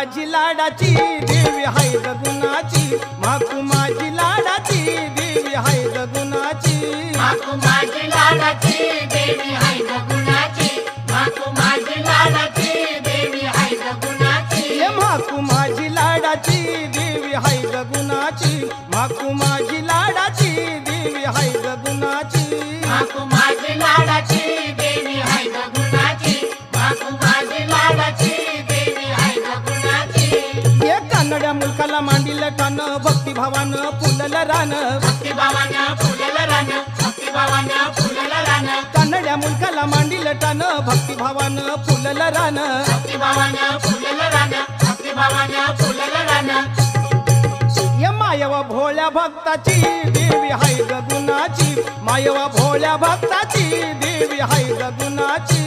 माझी लाडाची देवी हाय गुणाची, माकू माझी लाडाची देवी हाय गुणाची, माकू माझी लाडाची देवी हाय गुणाची, माकू माझी लाडाची देवी हाय गुणाची, ये माकू माझी लाडाची देवी हाय गुणाची, माकू माझी लाडाची देवी हाय गुणाची, माकू माझी लाडाची देवी हाय गुणाची, माकू माझी लाडाची देवी हाय गुणाची. ये कानड्या मुलकाला मांडील टान भक्तिभावानं फुललं रान, भक्तिभावानं फुललं रान, भक्तिभावानं फुललं रान, कानड्या मुलकाला मांडील टान भक्तिभावानं फुललं रान, भक्तिभावानं फुललं रान, भक्तिभावानं फुललं रान. ये मायवा भोळ्या भक्ताची देवी हाय गुणाची, मायवा भोळ्या भक्ताची देवी हाय गुणाची.